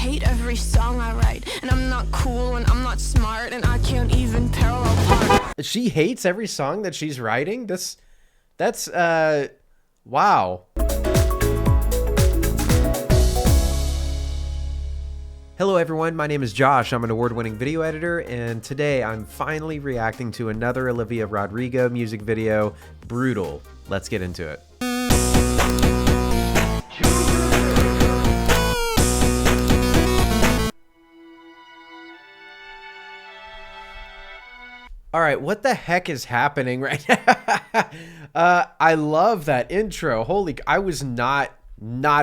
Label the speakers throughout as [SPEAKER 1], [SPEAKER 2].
[SPEAKER 1] hate every song I write, and I'm not cool and I'm not smart and I can't even parallel park.
[SPEAKER 2] She hates every song that she's writing? That's wow. Hello everyone, my name is Josh. I'm an award-winning video editor, and today I'm finally reacting to another Olivia Rodrigo music video, Brutal. Let's get into it. All right, what the heck is happening right now? I love that intro. I was not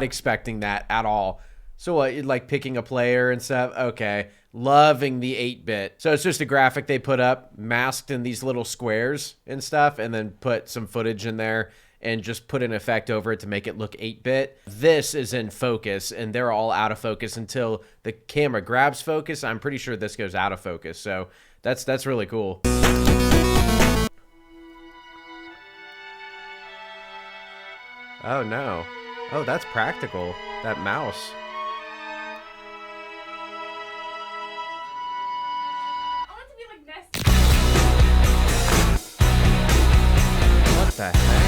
[SPEAKER 2] expecting that at all. So what, like picking a player and stuff? Okay, loving the 8-bit. So it's just a graphic they put up, masked in these little squares and stuff, and then put some footage in there and just put an effect over it to make it look 8-bit. This is in focus, and they're all out of focus until the camera grabs focus. I'm pretty sure this goes out of focus, so that's really cool. Oh no. Oh, that's practical. That mouse. What the heck?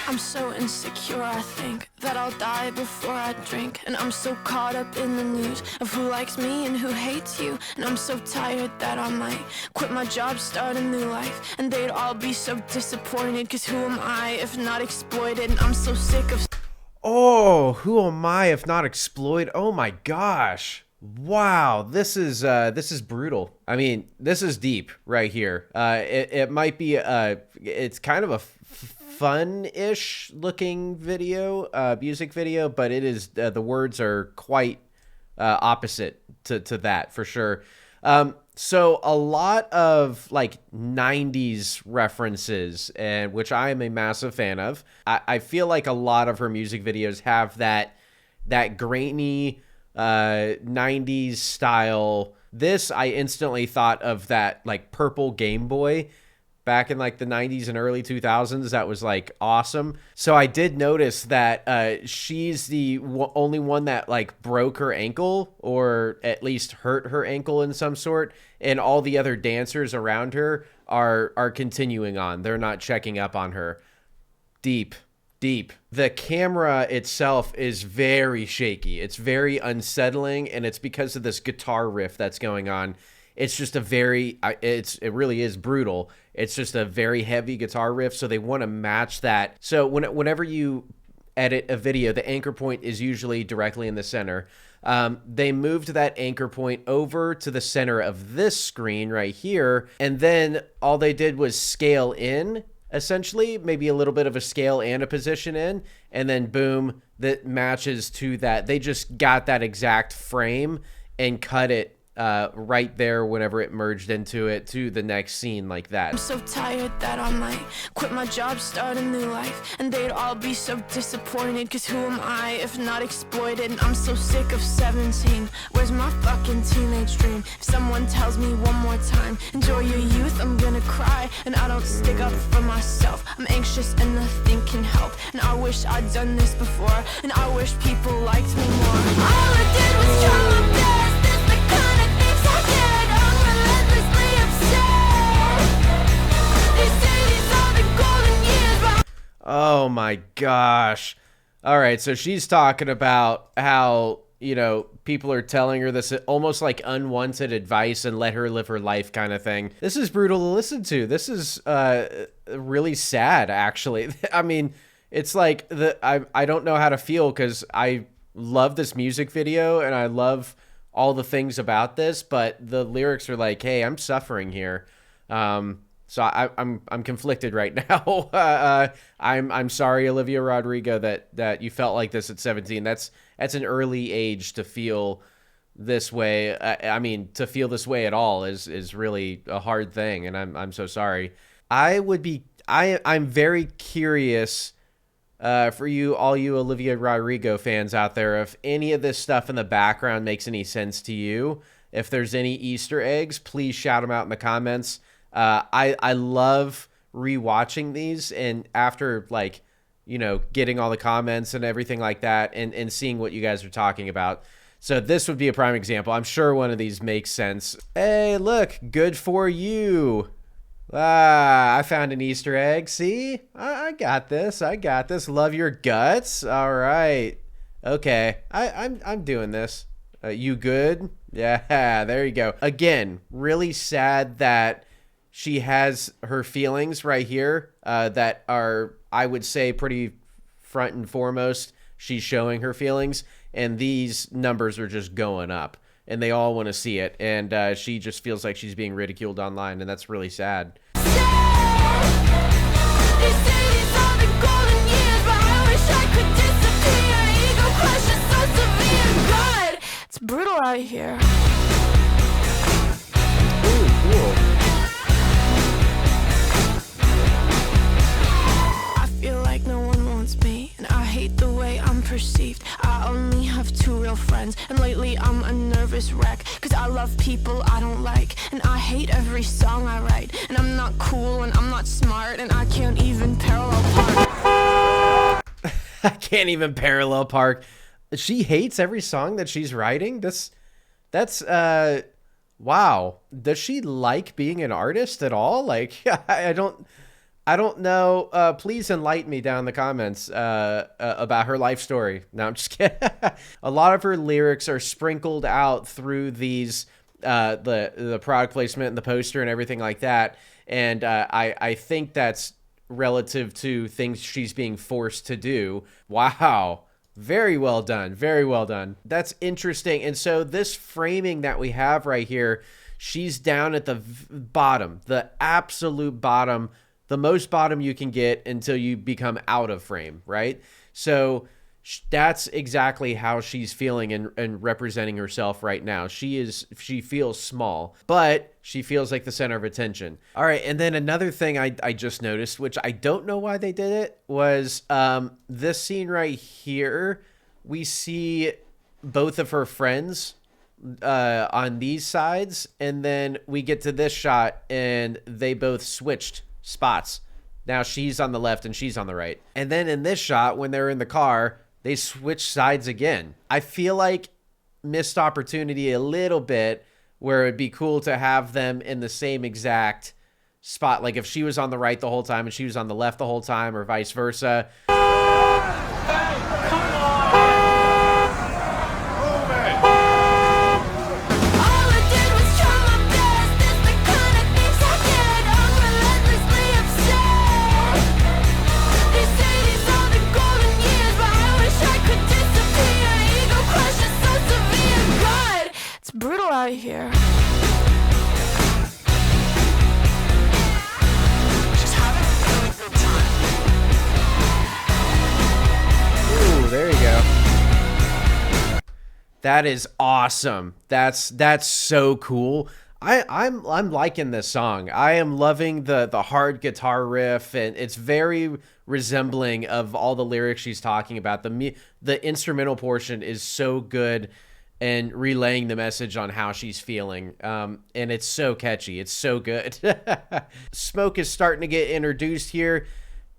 [SPEAKER 1] I'm so insecure, I think that I'll die before I drink. And I'm so caught up in the news of who likes me and who hates you. And I'm so tired that I might quit my job, start a new life. And they'd all be so disappointed, cause who am I if not exploited? And I'm so sick of...
[SPEAKER 2] Oh, who am I if not exploited? Oh my gosh. Wow, this is brutal. I mean, this is deep right here. It might be it's kind of a fun-ish looking video, music video, but it is the words are quite opposite to that for sure. So a lot of like 90s references, and which I am a massive fan of. I feel like a lot of her music videos have that grainy 90s style. This, I instantly thought of that like purple Game Boy back in like the 90s and early 2000s. That was like awesome. So I did notice that she's the only one that like broke her ankle, or at least hurt her ankle in some sort, and all the other dancers around her are continuing on. They're not checking up on her. Deep. The camera itself is very shaky. It's very unsettling, and it's because of this guitar riff that's going on. It's just a very, it really is brutal. It's just a very heavy guitar riff, so they want to match that. So whenever you edit a video, the anchor point is usually directly in the center. They moved that anchor point over to the center of this screen right here, and then all they did was scale in, essentially, maybe a little bit of a scale and a position in, and then boom, that matches to that. They just got that exact frame and cut it right there whenever it merged into it to the next scene like that.
[SPEAKER 1] I'm so tired that I might quit my job, start a new life. And they'd all be so disappointed, cause who am I if not exploited? And I'm so sick of 17. Where's my fucking teenage dream? If someone tells me one more time, enjoy your youth, I'm gonna cry. And I don't stick up for myself. I'm anxious and nothing can help. And I wish I'd done this before. And I wish people liked me more. All I did was try my best.
[SPEAKER 2] Oh my gosh. All right, so she's talking about how, you know, people are telling her this almost like unwanted advice and let her live her life kind of thing. This is brutal to listen to. This is really sad, actually. I mean, it's like I don't know how to feel, because I love this music video and I love all the things about this, but the lyrics are like, hey, I'm suffering here. So I'm conflicted right now. I'm sorry, Olivia Rodrigo, that you felt like this at 17. That's an early age to feel this way. I mean, to feel this way at all is really a hard thing, and I'm so sorry. I'm very curious for all you Olivia Rodrigo fans out there, if any of this stuff in the background makes any sense to you. If there's any Easter eggs, please shout them out in the comments. I love rewatching these, and after like you know, getting all the comments and everything like that, and seeing what you guys are talking about. So this would be a prime example. I'm sure one of these makes sense. Hey, look, good for you. I found an Easter egg. See, I got this. I got this. Love your guts. All right. Okay. I'm doing this. You good? Yeah, there you go. Again, really sad that she has her feelings right here that are, I would say, pretty front and foremost. She's showing her feelings, and these numbers are just going up, and they all want to see it, and she just feels like she's being ridiculed online, and that's really sad.
[SPEAKER 1] It's brutal out here.
[SPEAKER 2] Ooh, cool.
[SPEAKER 1] I feel like no one wants me, and I hate the way I'm perceived. I only have 2 real friends, and lately I'm a nervous wreck, cause I love people I don't like, and I hate every song I write, and I'm not cool, and I'm not smart, and I can't even parallel park.
[SPEAKER 2] I can't even parallel park. She hates every song that she's writing. That's wow. Does she like being an artist at all? Like, I don't know. Please enlighten me down in the comments about her life story. No, I'm just kidding. A lot of her lyrics are sprinkled out through these the product placement and the poster and everything like that. And I think that's relative to things she's being forced to do. Wow. Very well done. Very well done. That's interesting. And so this framing that we have right here, she's down at the bottom, the absolute bottom, the most bottom you can get until you become out of frame, right? So that's exactly how she's feeling and representing herself right now. She feels small, but she feels like the center of attention. All right, and then another thing I just noticed, which I don't know why they did it, was this scene right here. We see both of her friends on these sides, and then we get to this shot, and they both switched spots. Now she's on the left and she's on the right. And then in this shot, when they're in the car, they switch sides again. I feel like missed opportunity a little bit, where it'd be cool to have them in the same exact spot. Like if she was on the right the whole time and she was on the left the whole time, or vice versa.
[SPEAKER 1] Brutal out here.
[SPEAKER 2] Ooh, there you go. That is awesome. That's so cool. I'm liking this song. I am loving the hard guitar riff, and it's very resembling of all the lyrics she's talking about. The instrumental portion is so good, and relaying the message on how she's feeling. And it's so catchy. It's so good. Smoke is starting to get introduced here.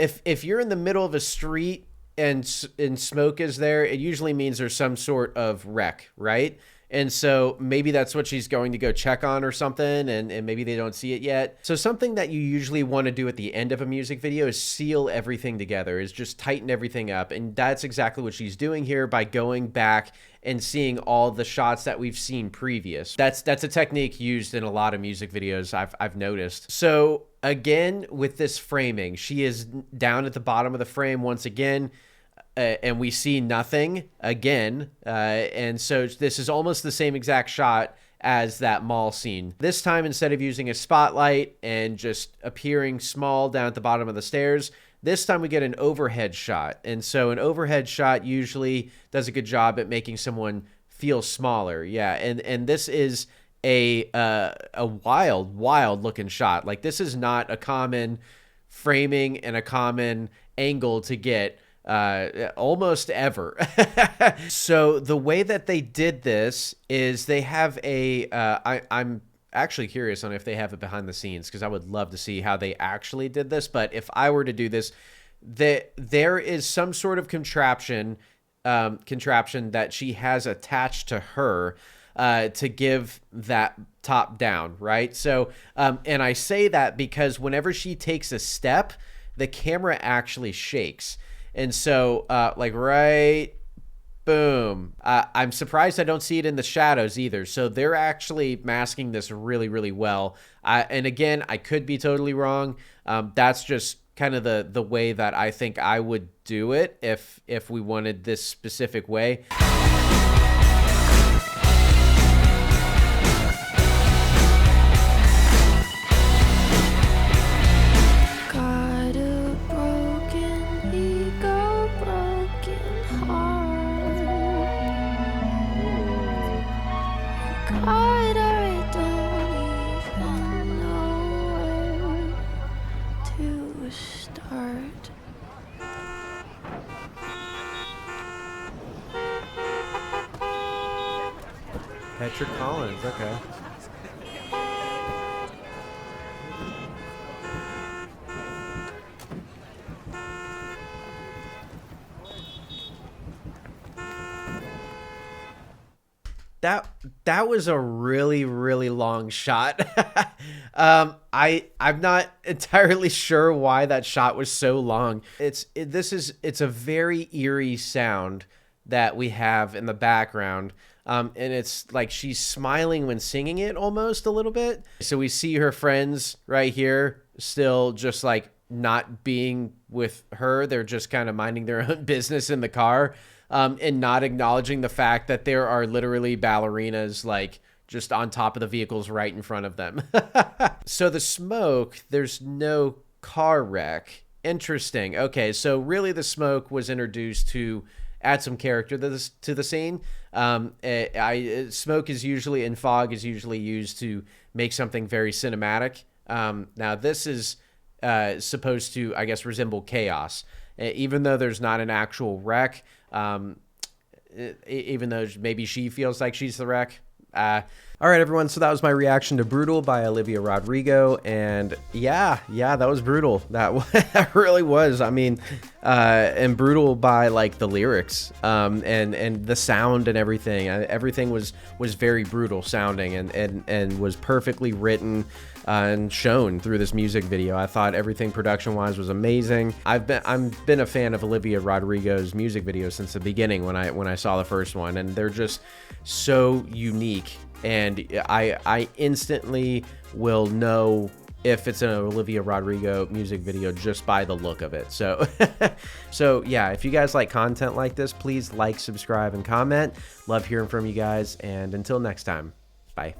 [SPEAKER 2] If you're in the middle of a street and smoke is there, it usually means there's some sort of wreck, right? And so maybe that's what she's going to go check on or something, and maybe they don't see it yet. So something that you usually want to do at the end of a music video is seal everything together, is just tighten everything up. And that's exactly what she's doing here by going back and seeing all the shots that we've seen previous. That's a technique used in a lot of music videos, I've noticed. So again, with this framing, she is down at the bottom of the frame once again. And we see nothing again. And so this is almost the same exact shot as that mall scene. This time, instead of using a spotlight and just appearing small down at the bottom of the stairs, this time we get an overhead shot. And so an overhead shot usually does a good job at making someone feel smaller. Yeah, and this is a wild looking shot. Like, this is not a common framing and a common angle to get almost ever. So the way that they did this is they have I'm actually curious on if they have it behind the scenes, because I would love to see how they actually did this. But if I were to do this, that there is some sort of contraption that she has attached to her to give that top down, right? So, and I say that because whenever she takes a step, the camera actually shakes. And so, like right, boom. I'm surprised I don't see it in the shadows either. So they're actually masking this really, really well. And again, I could be totally wrong. That's just kind of the way that I think I would do it if we wanted this specific way.
[SPEAKER 1] Got a broken ego, broken heart. God, I don't even know where to start.
[SPEAKER 2] Patrick Collins, okay. That was a really, really long shot. I'm not entirely sure why that shot was so long. It's a very eerie sound that we have in the background. And it's like she's smiling when singing it almost a little bit. So we see her friends right here still just like not being with her. They're just kind of minding their own business in the car. And not acknowledging the fact that there are literally ballerinas like just on top of the vehicles right in front of them. So the smoke, there's no car wreck. Interesting. Okay, so really the smoke was introduced to add some character to the scene. Smoke is usually, and fog is usually used to make something very cinematic. Now this is supposed to, I guess, resemble chaos. Even though there's not an actual wreck, even though maybe she feels like she's the wreck. All right, everyone. So that was my reaction to Brutal by Olivia Rodrigo. And yeah, that was brutal. That really was. I mean, and brutal by like the lyrics, and the sound and everything. Everything was very brutal sounding and was perfectly written and shown through this music video. I thought everything production-wise was amazing. I've been a fan of Olivia Rodrigo's music videos since the beginning when I saw the first one, and they're just so unique. And I instantly will know if it's an Olivia Rodrigo music video just by the look of it. So, so yeah, if you guys like content like this, please like, subscribe, and comment. Love hearing from you guys. And until next time, bye.